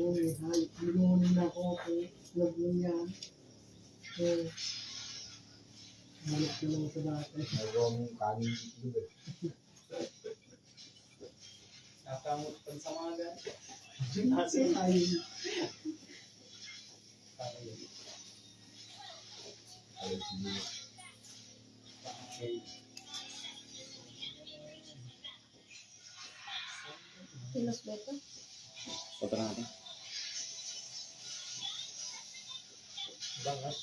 Binunin ako kung labong yan. Balik ko lang sa dati. Mayroong kanin dito eh. Nakamot pa sa mga ganito. Kilos ba ito? Foto natin. Bangat.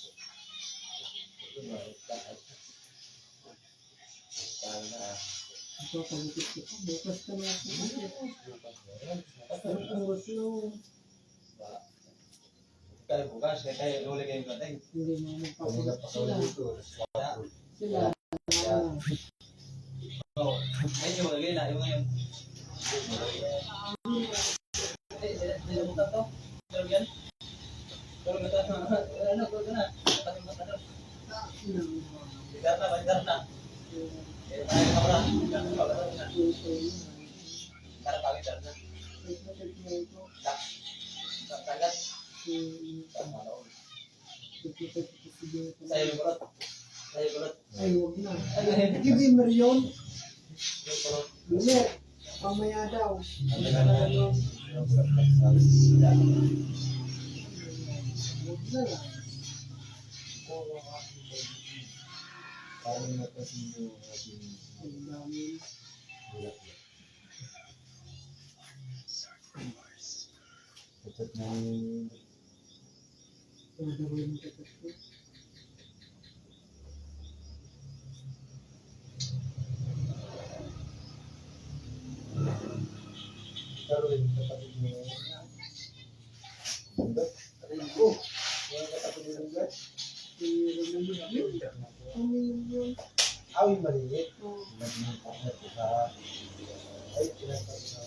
Ito, pagkakit ko. Bukas ka na ako. Bukas yung Kaya bukas, kaya ulit kayo natin. hindi mo Kanina pa magpapagod sa sila. dito. Sila. Oo. Ay, yung mga gila, yung ngayon. Nilamutan to. Tulog yan. Tulog na to. Ano, tulog na. Pating mo na. Bidar na, bidar na. Eh, tayo ka pala. Bidar na, bidar na. Karang kawin, bidar na. Tagat. Sa'yo yung kulot. Sa'yo yung kulot. Ay, huwag na. Gibimer yun. Yung kulot. Hindi. Pamaya daw. Huwag na lang. Kanin na kasi yung ating Ang dami. bulak na. Katat na yung Gagawin mo kapag ko. karoon kapatid mo. Bundat. Oh, Yung kapatid mo ng gas. mayroon na yun. Ano yun? Awin maliit. Oh, Nagmang partner ko sa ay pinapagod na.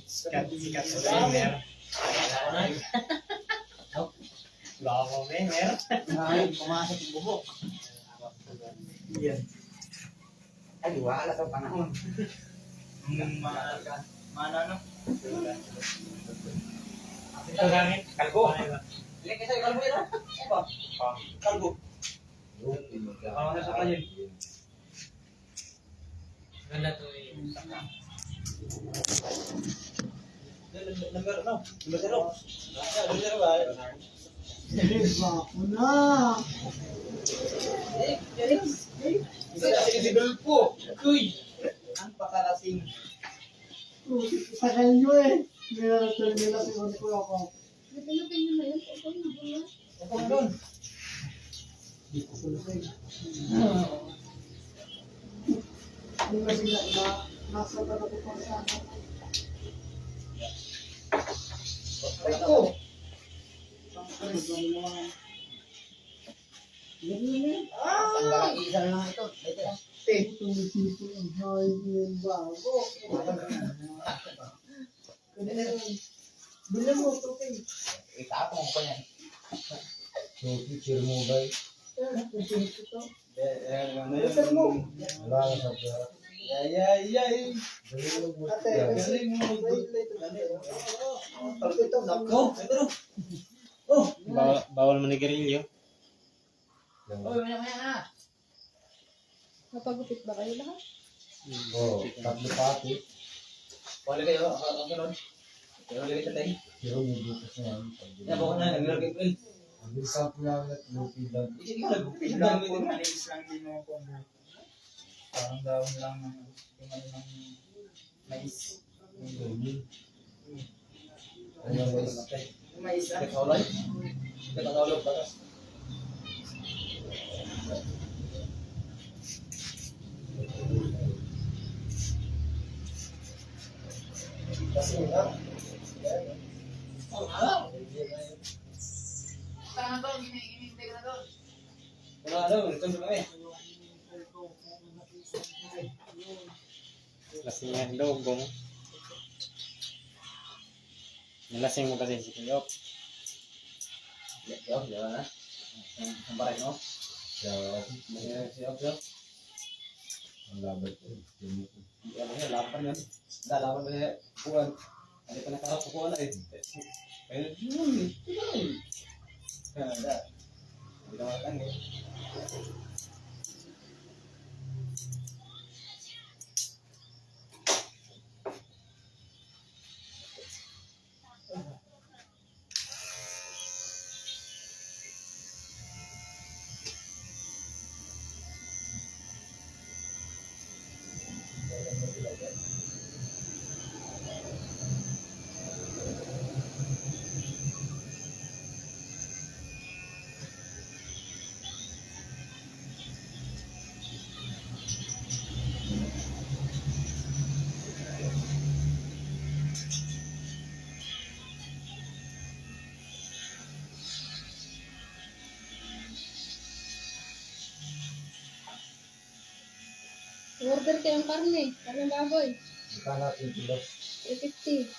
Sikat sa gamer. Loko gamer. Ay, pumasok yung buhok. Yan. Ay, wala sa panahon. Mana no? Ito gamit. Kalbo. Hindi kasi kalbo yun, ah. Ano ba? Kalbo. Oo, nasa pa yun. Ganda to eh. Number, no? Number 0. Number 0 ba? diba? Una! Isa kasi si Dulpo. Uy! Ang pakalasing. Sa kanyo eh. Mayroon nila siguro ko ako. Napinapin nyo na yun. Opo, yun. Ako na doon. Hindi ko kulusay. Hindi ba sila na nasa tabi ko pa sa akin. Ay ko. Ang isa na lang ito. Ito lang. Tumitipo ang hayop yung bago. Bilang mo ito kay. Itapong ko yan. So, teacher mo ba? Bilang mo. Wala na sa pera. Yay! Dali mo Ate, Galing mo wait, mag-good. wait. Ito, nako. Ito. Oh! Bawal manigarilyo. Oh, maya na. Napagupit ba kayo lahat? Oo, tatlo pati. Wala kayo, ang sunod. Pero ulit tayo. Pero may bukas na yan. Yan, bako na, nag-login ko. Ang bilisan ko lang at lupi lang. Isip ko, nag-login. Ang dami din. Malinis lang din mo kung parang daon lang ng yung ano ng mais. Ano ba is? Mais ah. Katawlay. Katawlog batas. Kasi nga, Oh, alam. Tangan doon, hinihintay ka na doon. Wala daw, ito na kami. Lasing yan dogong. Nalasing mo kasi si Kiyok. Siap, jalan na. Samparin mo. Kaya, Siap, siap. ang labat ko. Ano yan, laban yan. Laban pa siya. Puwan. Ano pa nakakapukuhan na eh. Kaya yun eh. Kaya na. Hindi na makakang eh. Order kayong karne. Karne baboy. Ika natin kilo. 350.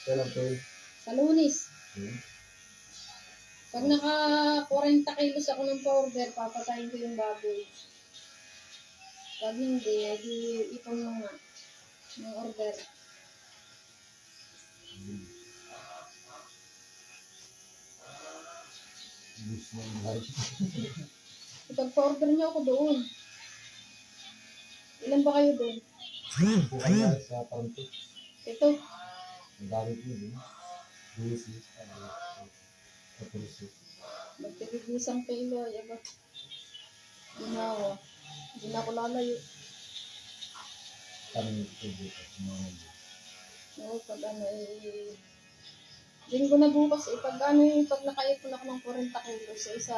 Kailan to eh? Sa Lunis. Hmm? Pag naka 40 kilos ako ng pa-order, papatayin ko yung baboy. Pag hindi, di ipon mo nga ng order. Bus na yung life. Kapag pa-order niyo ako doon. Ilan ba kayo doon? Bukan na sa panto. Ito. Ang dami ko yun. Bus eh. Tapos eh. Magtigig isang kilo. Yaba. Ginawa. Hindi na ako lalayo. Tanong ito dito. Oo, pag ano eh. Linggo na bukas eh. Pag ano yung pag nakaipon ako ng 40 kilos sa isa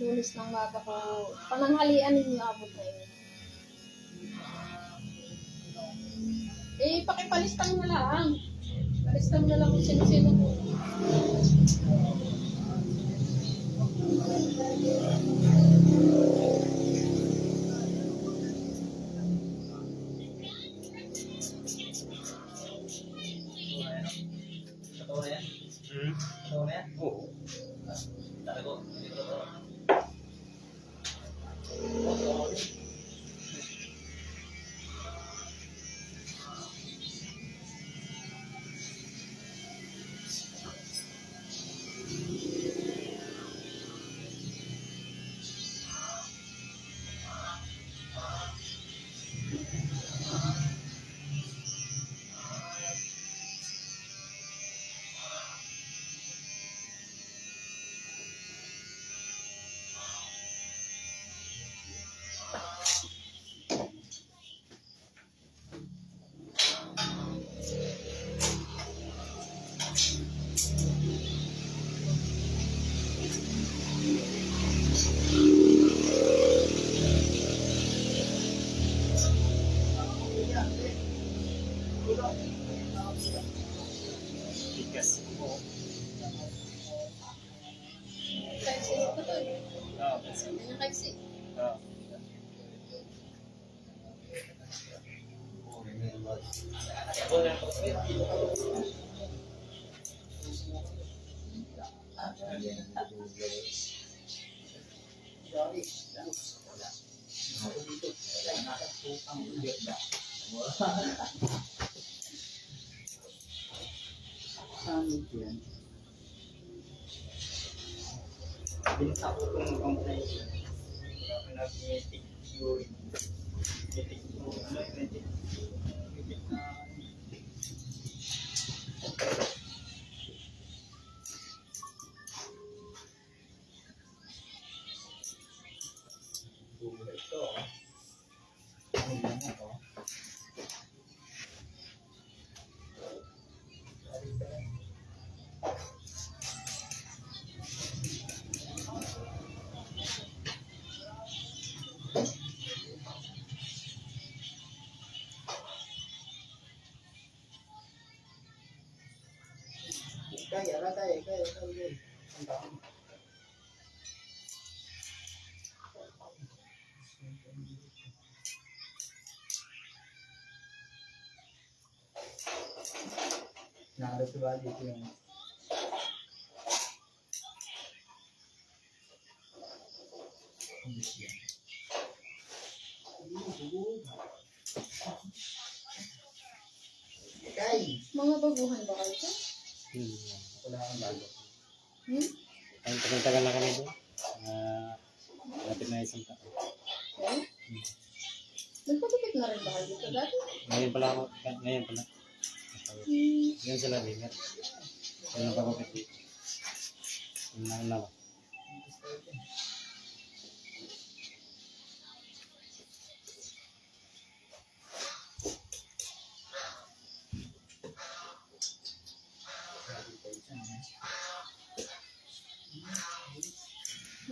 Lunes ng maga ko. Pananghalian ninyo abot na yun. Eh, pakipalistang na lang. Palistang na lang kung sino-sino ko. Totoo na yan? Totoo na yan? Oo. Sabi ko, hindi ko totoo. Kaisi ko to eh. Ano yung kaisi? Binta ko itong complaint. Pinag-meeting urine. Meeting ko. Meeting na ito. Ano yan ito? Kaya, kaya. Nakalat ba dito yung kondisyon. Mga baguhan ba kayo? Wala kang bago. Hmm? Ang tagal-tagal na kami doon. Lapit na isang taon. Okay. Nagpagupit na rin ba kayo dito dati? Ngayon pala ako, ngayon pala. Ngayon sila ligat. Yung napagupit dito. Yung nauna ba?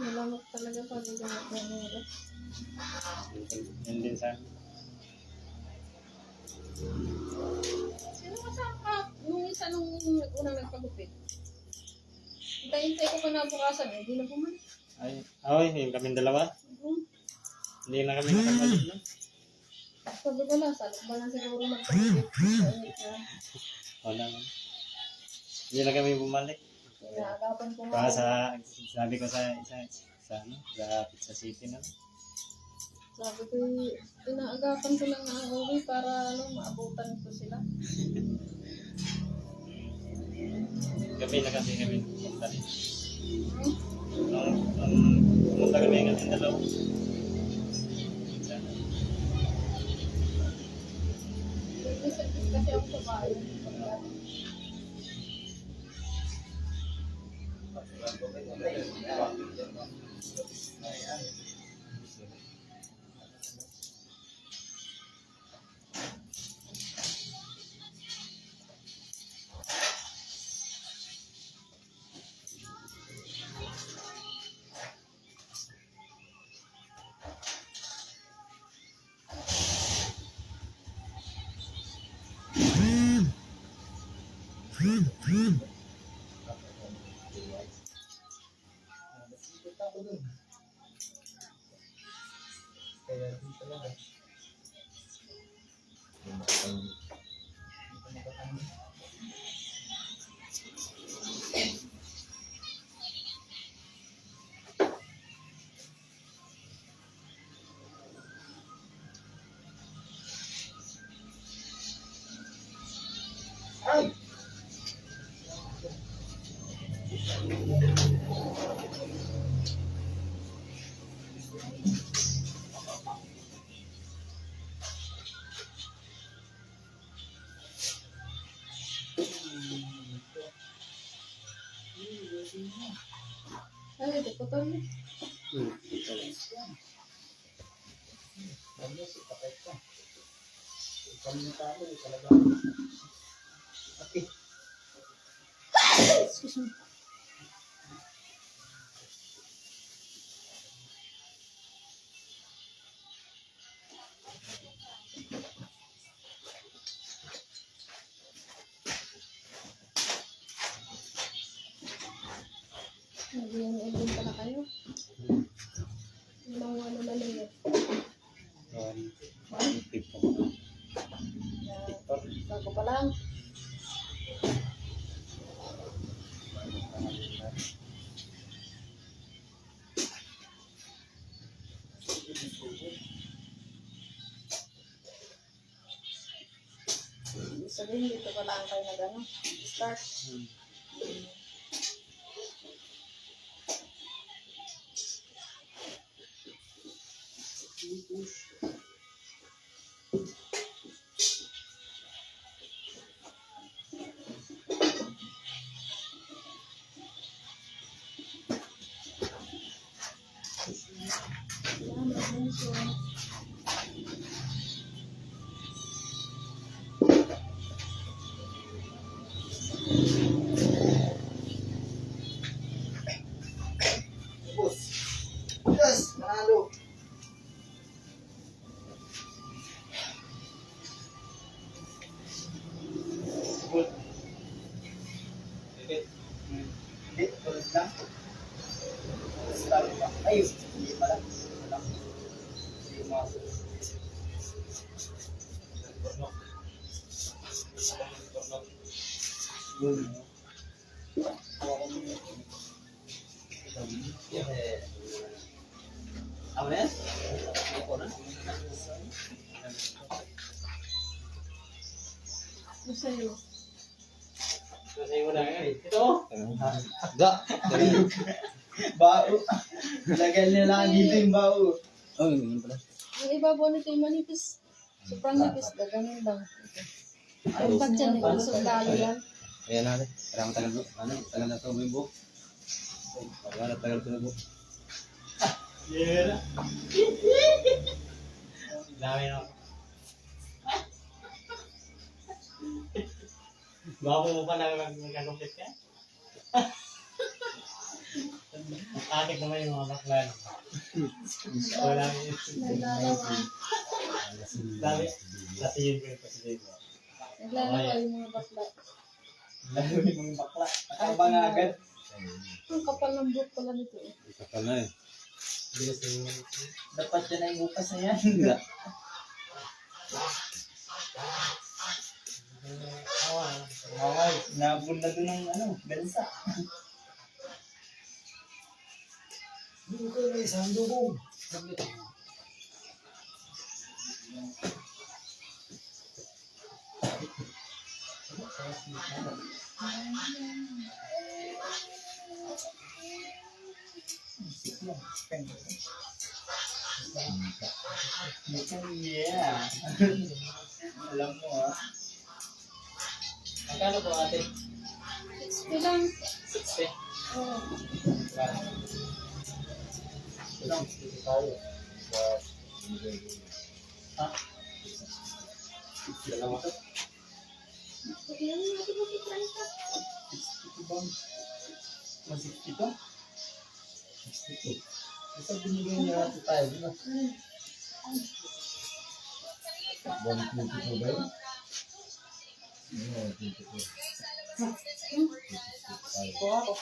Malamot talaga pag ganap na nila. Yun din sa akin. Sino kasama ka nung isa nung unang nagpagupit? Hintay-hintay ko kinabukasan eh, di na bumalik. Ay, yung kaming dalawa. Hindi na kami nakabalik na. Sabi ko lang, salok ba lang siguro magpagupit? Wala na. Hindi na kami bumalik. Inaagapan ko nga. Para sabi ko sa ano, sa Pizza City na. Sabi ko, inaagapan ko lang ang uwi para maabutan ko sila. Gabi na kasi kami pumunta rin. Nung pumunta kami ng kaming dalawa. Nag-isip kasi ako sa bahay. Kita ko dun. Kaya din talaga. Hindi ko nakatanggi. Ay! Ay, ito ko to. Ano si kapit ka? Ikaw na tao, talaga. Okay. Excuse me. Nag-iin-in pala kayo. Ilang ano na lang yun. Bago pa lang. Sabihin dito pa lang kayo nag-ano. Start. Boss. Yes, manalo. Good. Hindi, tulad lang. Start pa. Ayun, hindi pala. Wala. Sige, mga. Yun. Hawakan mo yun. Ako na yan? Ako na? Ano sa'yo? Kasi mo na yan. Ito. Da. Bao. Lagyan nila lang dito yung bao. Oh, yun pala. Yung ibabaw nito yung manipis. Sobrang nipis. Gaganin lang. Ang ba't yan? Yung sundalo yan. Ayan natin. Parang tagal mo. Ano? Tagal na ito. May buhok. Parang tagal ito na buhok. Yeah. Dami na ako. Bago mo pa na magkakupit ka? Akit naman yung mga bakla. Wala Naglalawa. Dami. Lasihin ko yung presidente. Naglalawa yung mga bakla. Lalo yung mga bakla. Nakabang agad. Ang kapal ng buhok pala nito eh. Kapal na eh. Bilis na yung Dapat yan ay bukas na yan. Okay, nabun na doon ng ano, bensa. Dito na isang dugong. Yeah. Alam mo ah. Magkano po ate? 60 lang. 60. Oo. Ilang tayo. Ha? Dalawa to. Ilan yung natin mo kitry ka? Ito ba? Masik ito? Ito binigay niya natin tayo. Di ba? Balik mo ito ba yun? Ito ako.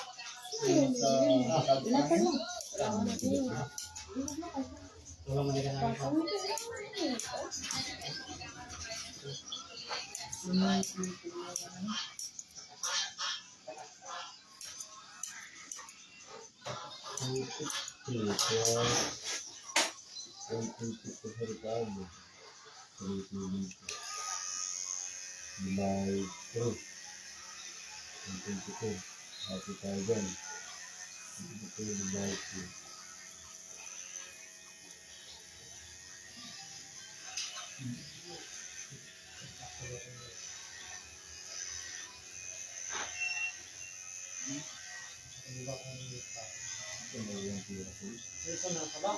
Ilapan mo. Tulong mo nila namin. Ito na ka ba?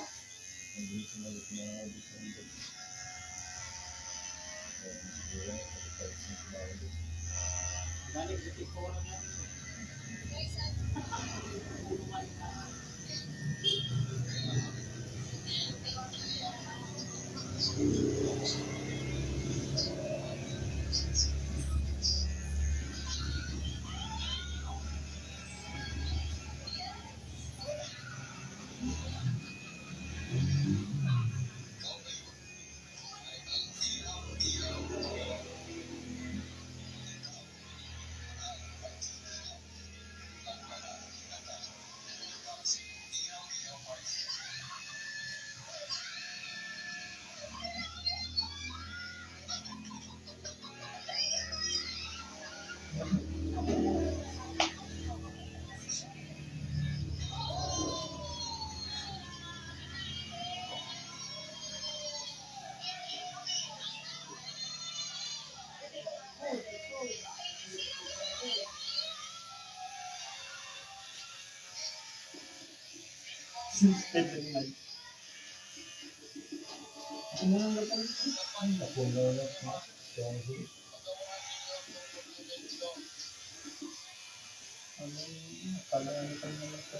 Balik bitik ko lang yan.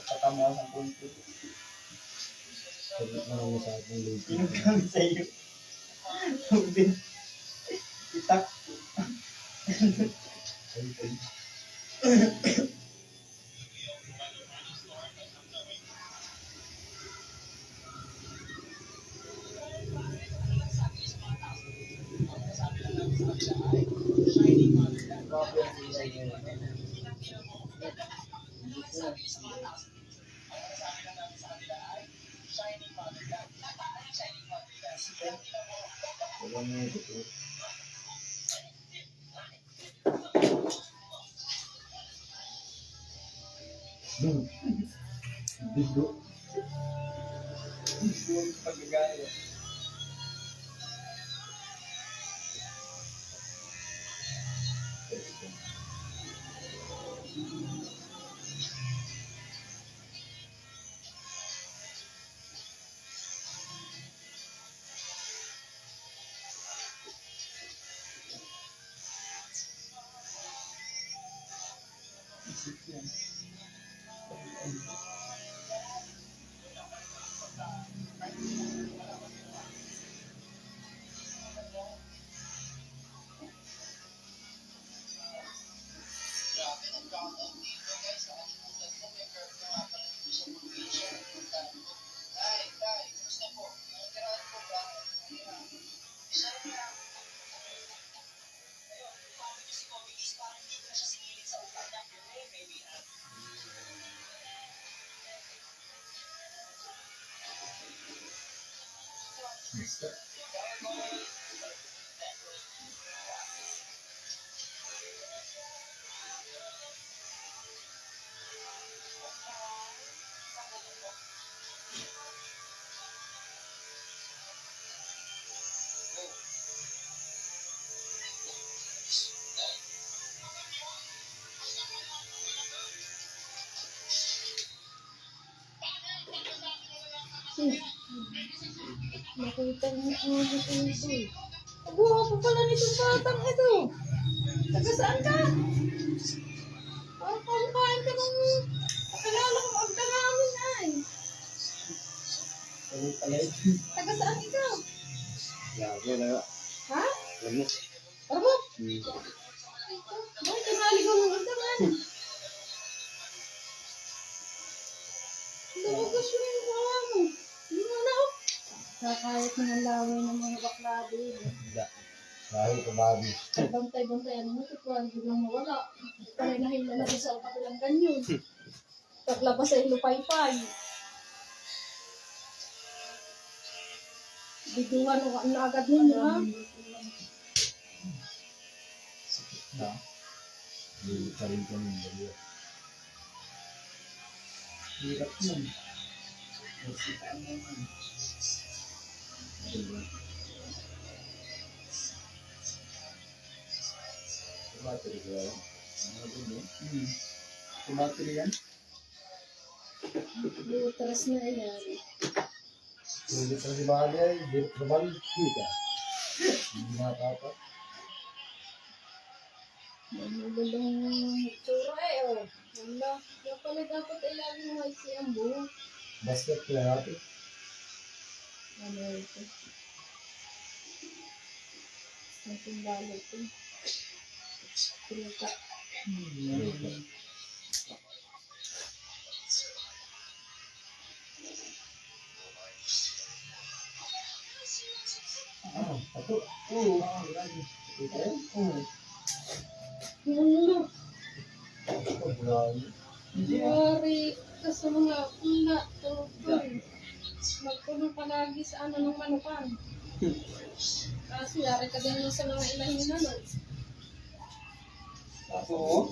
Patama sa punto. Marami sa ating late. Pinagkamit sa iyo. Tubig. Itak. Wala mo ito. Bigo. Pagkagaya. Nakita niyo ang mga ito. Abuha pa pala nitong batang ito. Taga saan ka? Kamukhaan ka ng kakilala ko ang namin ay. Taga saan ikaw? Lagi na. Ha? Lagi. Arbok? Bakit naligaw ng agdaman? Nabugas mo yung mukha mo. Hindi mo na ako. Kakayat ng laway ng mga bakla din. Hindi. Dahil kumabi. Bantay-bantayan mo ito kung biglang mawala. Parinahin na natin sa kapilang ganyan. Paglabas ay lupay-pay. Biduhan na agad ninyo ha. Na. Hindi pa rin kami baliw. Hirap yun. Nasitaan naman. Tumatiri ka yan? Tumatiri yan? Butras na yan. Hindi pa si Bagay. Hirap naman. Kita. Hindi matapat. Magulong tsura eh oh. Wala. Kaya pala dapat ay lagi mo ay siyang buhok. Basket kaya natin. Ano ito? Natin lalo ito. Pruta. Ako. Oo. Oo. Wala. Ako. Bulan. Yari ka sa mga pula. Tulog. Magpunong palagi sa ano ng manukan. Kasi yari ka din sa mga ilahin na ano. Ako.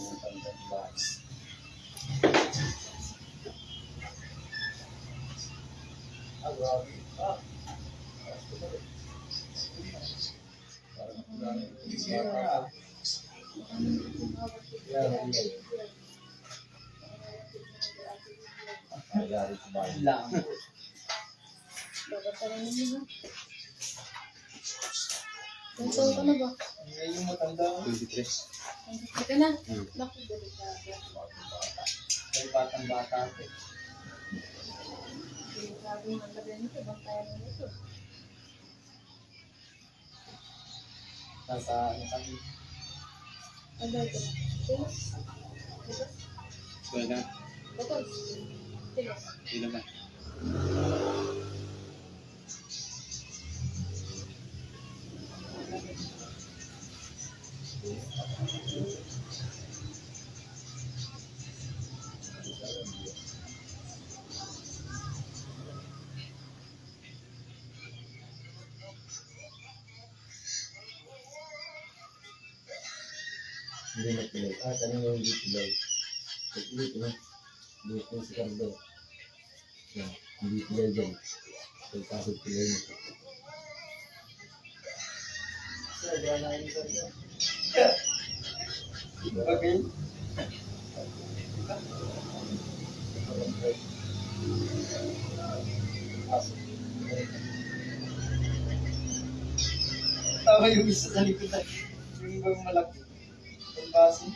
Grabe. Lang. Dapat pa rin naman ha. Ganto ka na ba? Ngayon matanda ko. 23. Hindi ka na. Naku, delikado. Kay batang bata ako. Delikado yung ang labi nito. Bantayan mo nito. Nasa ano kami. Ano ito? Tilos. Wala na. Botol. Tilos. Hindi naman. Hindi na pilay. Tanong yung hindi pilay. Pag-ulit na. Buhok mo si Cardo. Yan. Hindi pilay dyan. Pagkasod pilay mo. Okay. Tama yung isa sa likod na yung ibang malaki. Ang baso.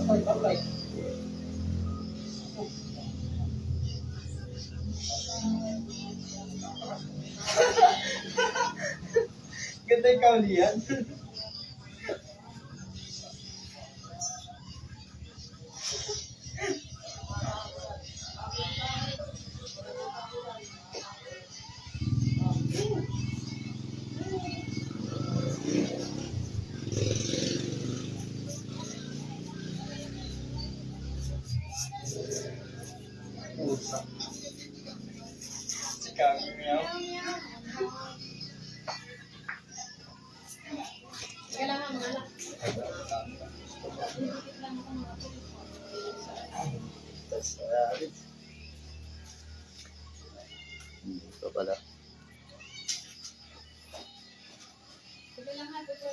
Apply. Ganda yung kaulian. Pusa. Si Kami meow. Kailangan mga anak. Ito pala. Kailangan ito.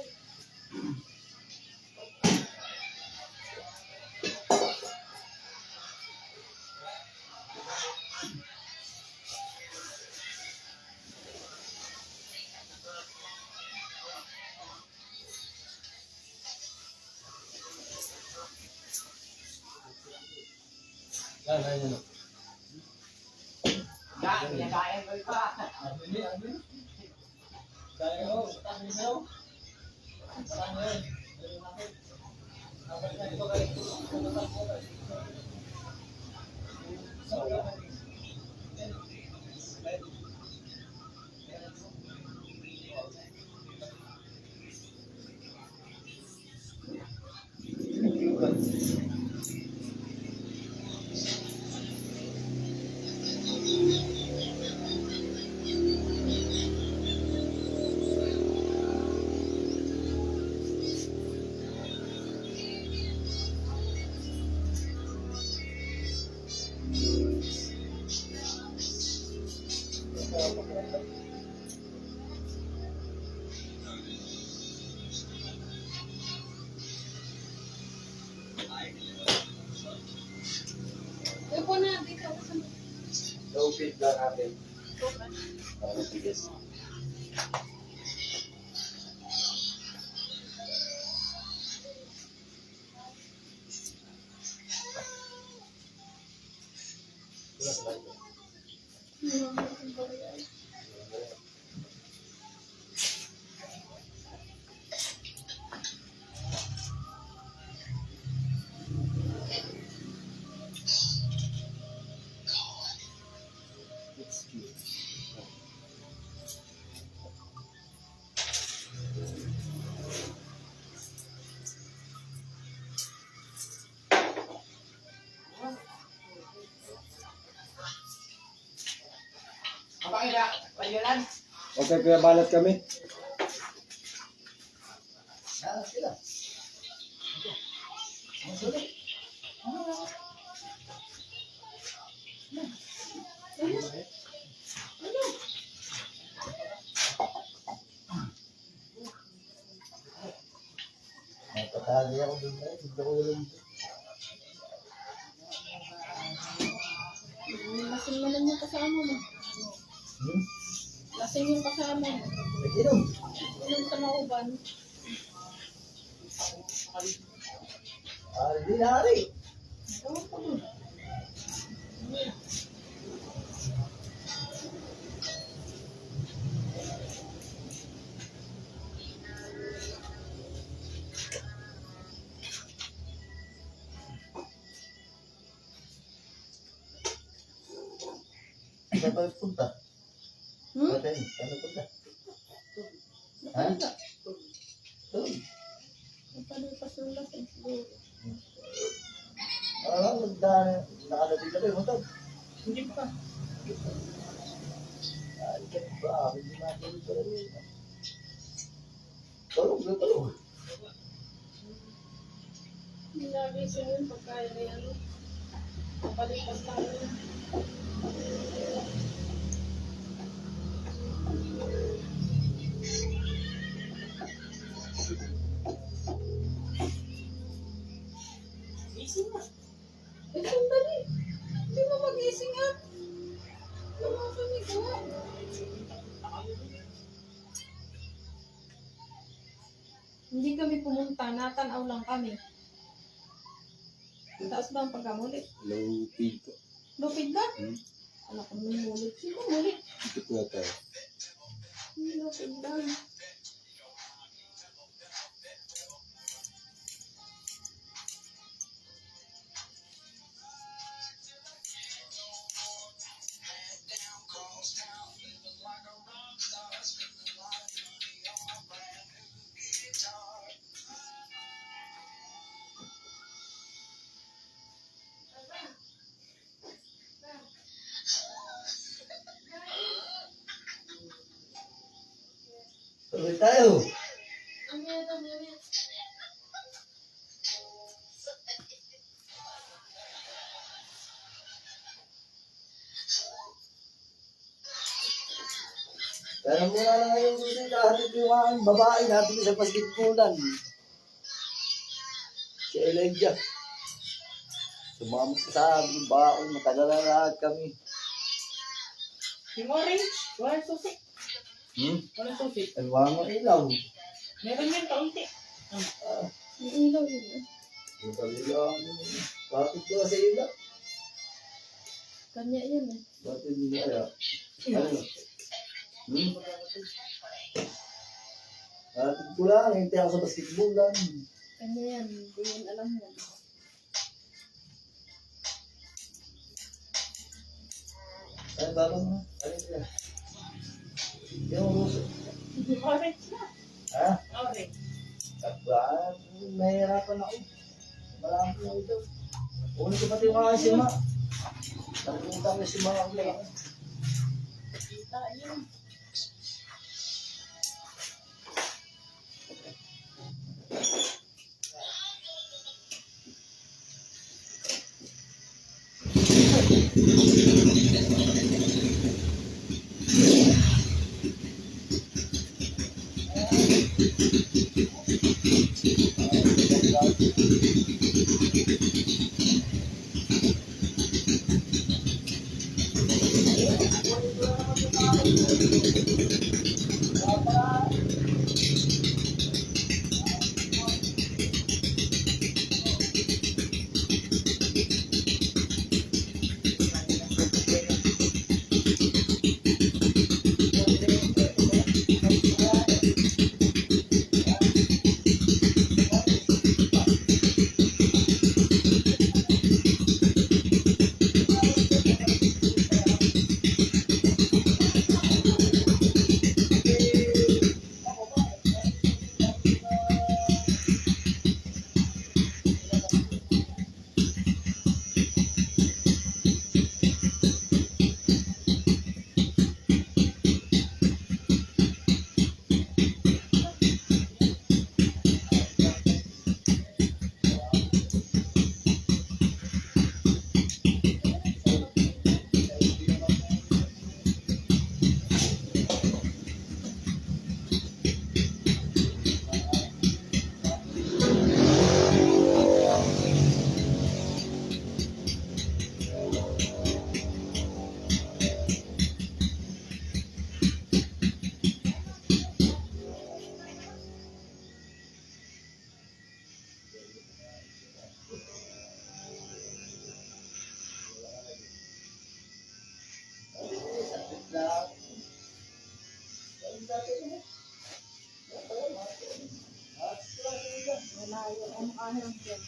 Yan, yan, yan. Upo na, dito. Low feed lang natin. Para tigas. Okay, kuya, balat kami. Napatali ako dun tayo. Bigla ko ulam. Lasing naman yung kasama mo. Lasing yung kasama mo. Inom. Inom sa mauban. Hindi na, hari. Saan tayo punta? Hmm? Saan tayo punta? Ha? Doon. Napalipas yung lasing siguro. Nakalabi ka ba yung motor? Hindi pa. Ay, ba? Hindi natin ito rin. Tulog. Hindi nagising yun pagkaya na yan. Napalipas lang yun. Gising na. Eh, sandali. Hindi mo magising ah. Wala kami gawa. Hindi kami pumunta, natanaw lang kami. Taas ba ang pagkamulit? Lupig ko. Lupid na? Anak ko may mulit. Sino mulit? Ito po tayo. Hindi lupid lang. Tuloy tayo. Ang meron yan. Pero muna lang ngayon susunod natin yung mga babae natin sa basketballan. Si Elijah. Sumamot sa baon, matagal na lahat kami. Yung orange. Walang susi. Walang susi. Ang mga ilaw. Meron yan kaunti. Ang ilaw yun. Yung kalilang, bakit ko sa ilaw? Kanya yan eh. Bakit hindi kaya? Ano? Bakit ko lang, hintay ako sa basketballan. Kanya yan. Hindi yun alam yan. Ay, baba mo. Ano sila? Yung ruso. Orange na. Ha? Orange. Kapag, nahihirapan ako. Marami na ito. Ulit ko pati yung mga sima. Nakikita ko si mga ang laki. Kita yun. Malayo ang ahang dyan.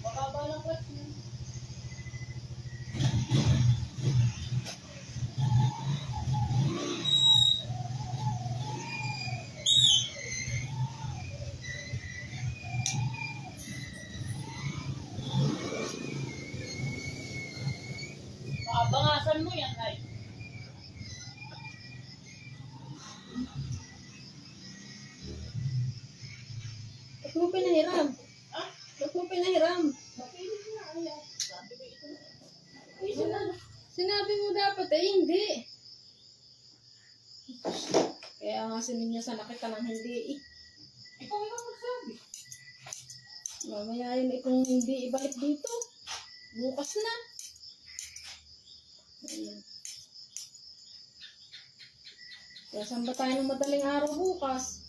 Mababa lang clutch niya. Abangasan mo yan, ay. Ba't mo pinahiram? Ba't mo pinahiram? Sinabi mo dapat eh, hindi. Kaya nga sininyasan na kita ng hindi eh. Ikaw lang magsabi. Mamaya yun eh kung hindi ibalik dito. Bukas na. Ayan. Kaya saan ba tayo ng madaling araw bukas?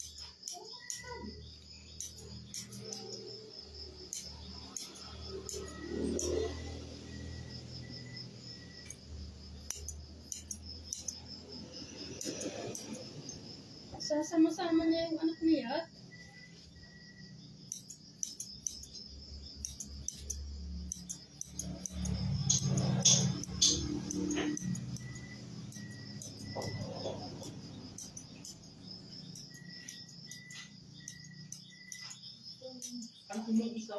Sasama-sama niya yung anak niya. Ang kumisa.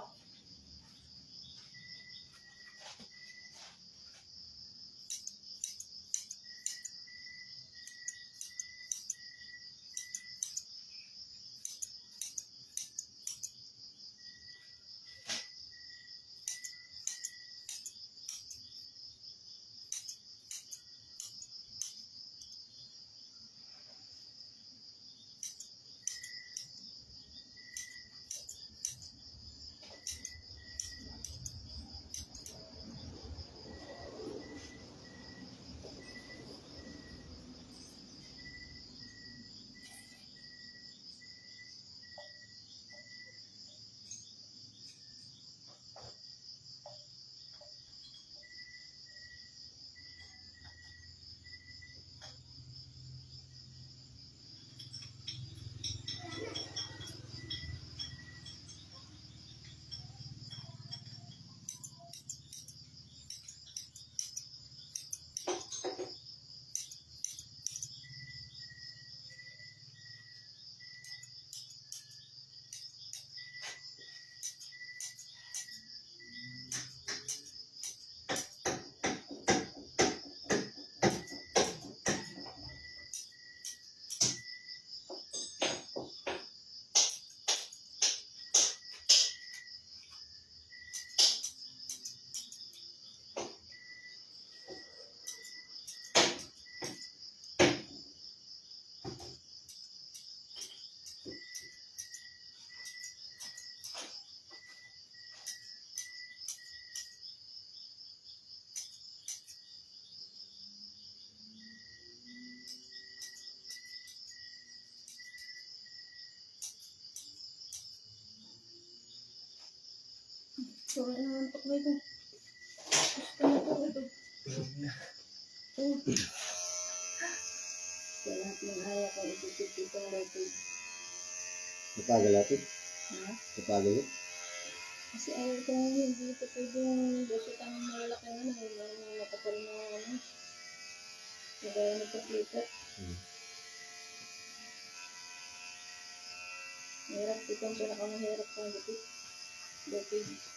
So, nangantok na ito. Gusto na po ito. Sa lahat ng haya kong itutip itong record. Napagal natin. Ha? Napagal yun. Kasi ayaw kong hindi ito pwedeng gusutan ng malalaki na yung nakapal na ano. Nagaya nito flicker. Mahirap ito ang pinakamahirap kong gupit. Gupit.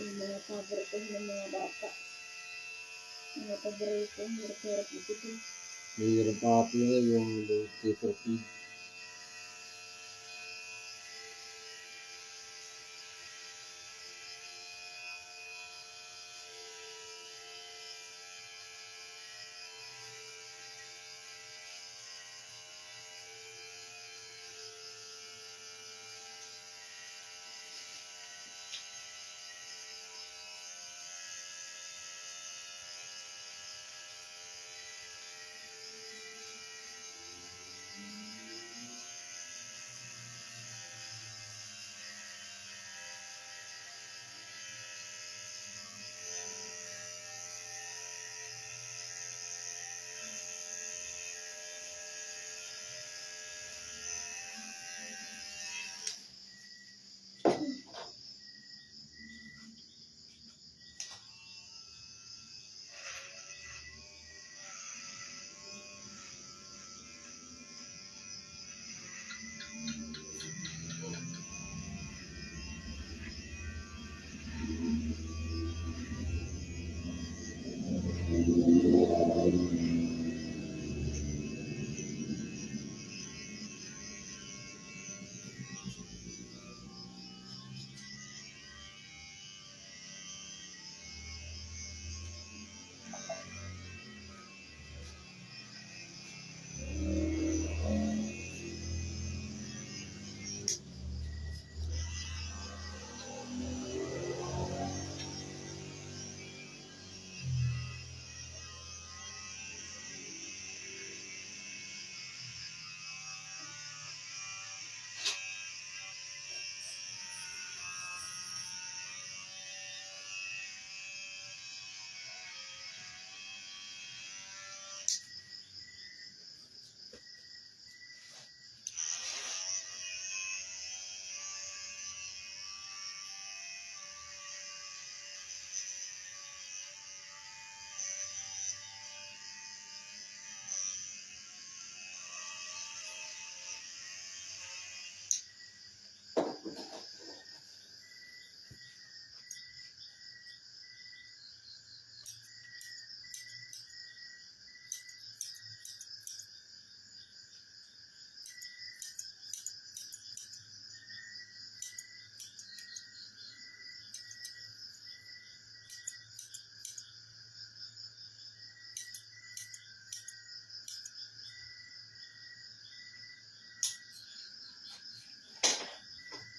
yung mga paborito ng mga bata. Mga paborito, hirap-hirap isipin. Mayroon pa po yun, yung paper feed.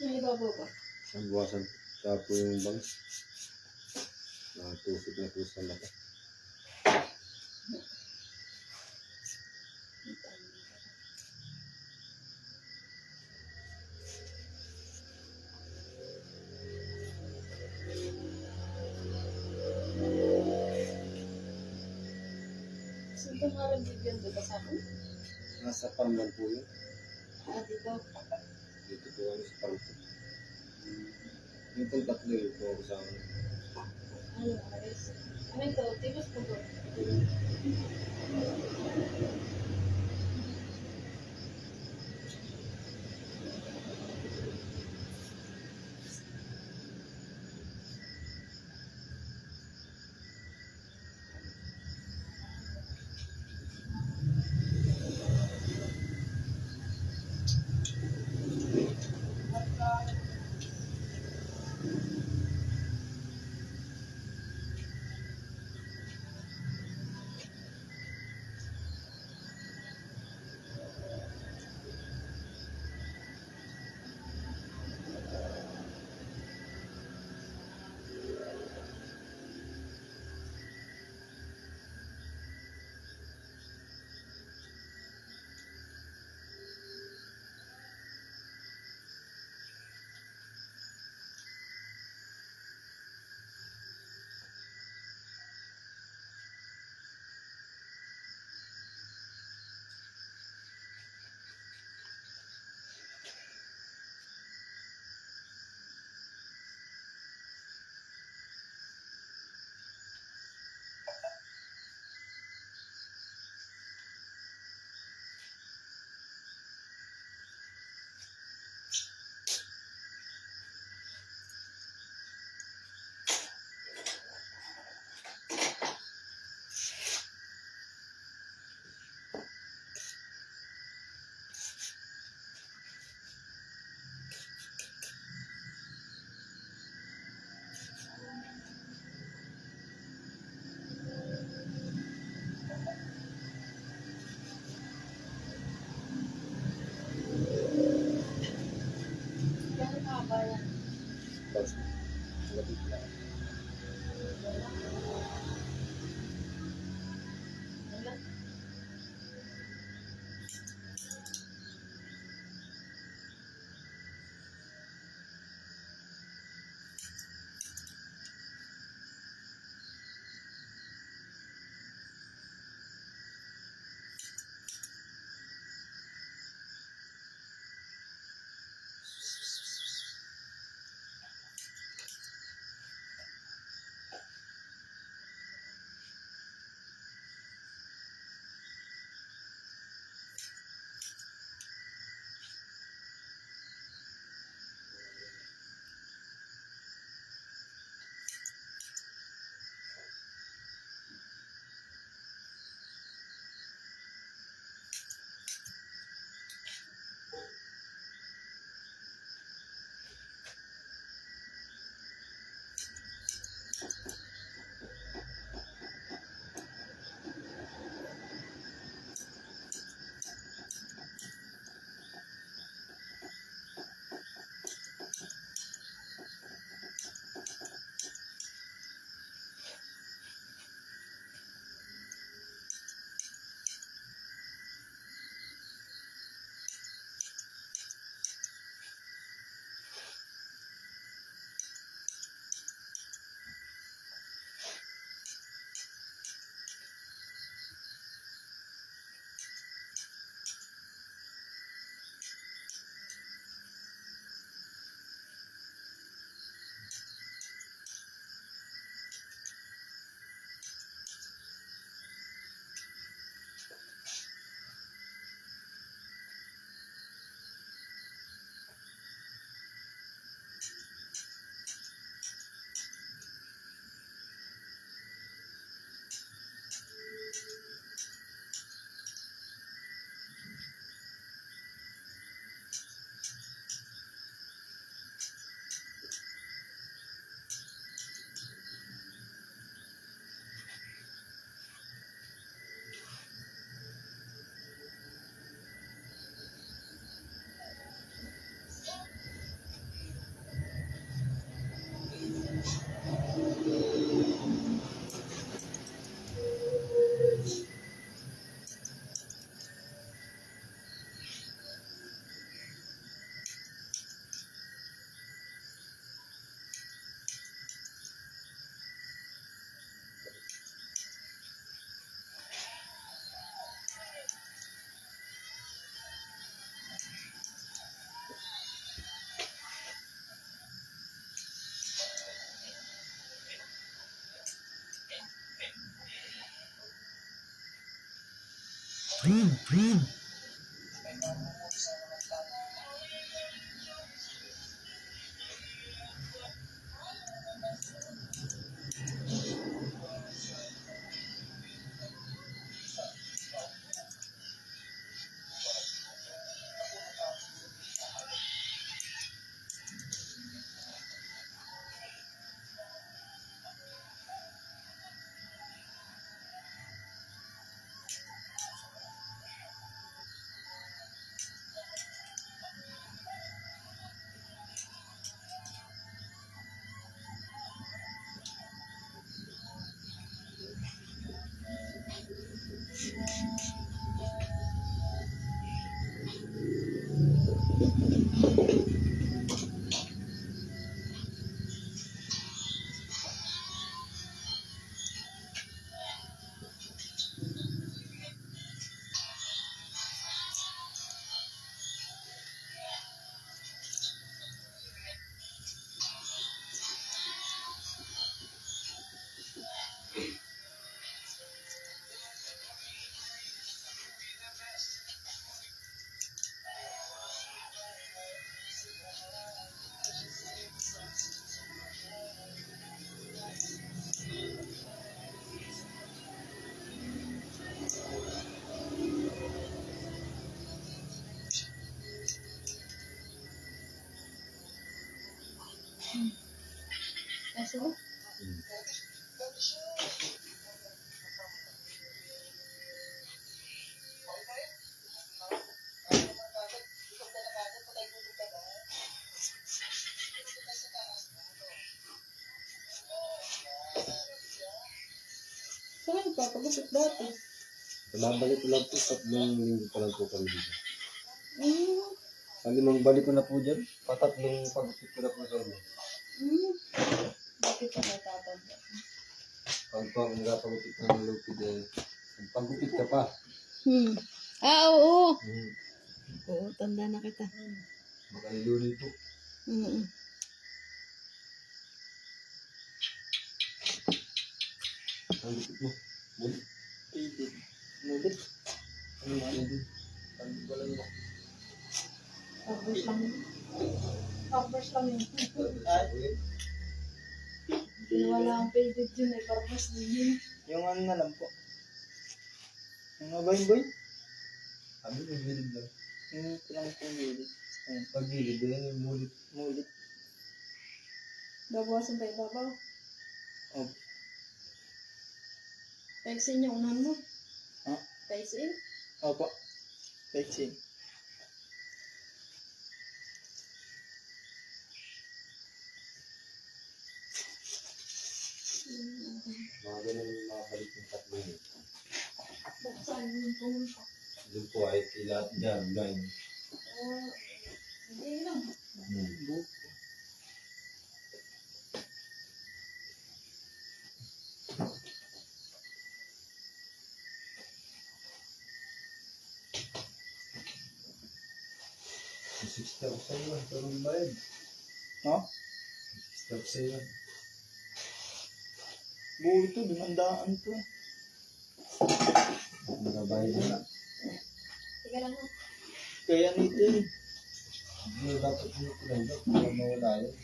Yung ibabaw ko. Ang buwasan sa po yung bangs. Natusok na po sa mata. Saan ka nga rin bigyan dito sa akin? Nasa parman po yun. Dito. Dito po kami sa parman. Yung pong tatlo yun po ako sa akin. Ano, ayos. Ano ito? Tipos po ko. Kaso, saan nagpapagupit dati? Babalik ko lang po, 3 linggo pa lang po kami dito. Hmm. Sa 5 balik ko na po dyan, 3 pagupit ko na po sa inyo. Hmm. Bakit ka natatanda? Pag po ang pagupit ng lupid eh, pagupit ka pa. Oo. Hmm. Oo, tanda na kita. Makaliluli po. Ang lupit mo. Bulit. Pwede. Mulit. Ano nga yun? Pag wala yun. Pag-brush lang yun. Pag-brush lang yun. Bulit. Wala ang faded yun eh. Pag-brush din yun. Yung ano na lang po. Yung boy. Sabi mo, gilid lang. Yung lang pong ulit. Ayun. Pag gilid, yan yung mulit. Mulit. Babawasan pa ibabaw. Oh. Pexin yung unahan mo. Ha? Pexin? Opo. Vaccine. Mga ganun yung mga balik ng 3 linggo. Buksan yung pumunta. Doon po ay ilat dyan, ganyan. Hindi lang. Book. Stop sa iyo, pero bayad. No? Stop sa iyo. Buo ito. 500 to. Nakabayad na. Teka lang ha. Kaya nito eh. Hindi dapat hindi ko lang dapat para mawala yun.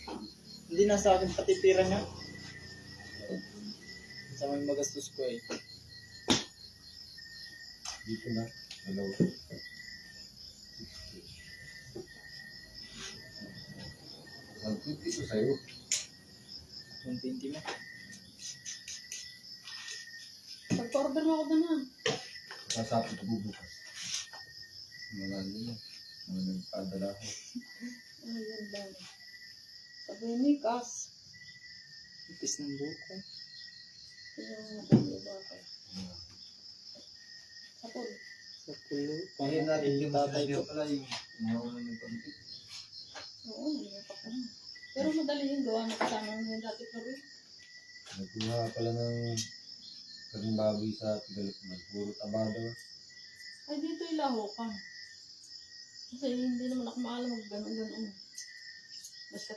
Hindi na sa akin pati pira niya. Sa may magastos ko eh. Dito na. Hello. Ang pipi ko sa'yo. 120 mo. Pag-order mo ako doon ha. Sasapit ko bukas. Malalim mo. Mga nagpadala ko. Ayun daw. Sabi ni Kas. Ipis ng buko. Yung nagpapalaba ko. Sapol. Sa pulo. Kaya natin yung tatay tatay ko. pala yung mga ng pagpipit. Oo, nalimutak ko na. Pero madali yung gawa na kasama mo dati pa rin. Nagkuha pala ng karing baboy sa Tigalip na. Puro tabado. Ay, dito ilaho ka. Kasi hindi naman ako maalam mag gano'n-gano'n. Basta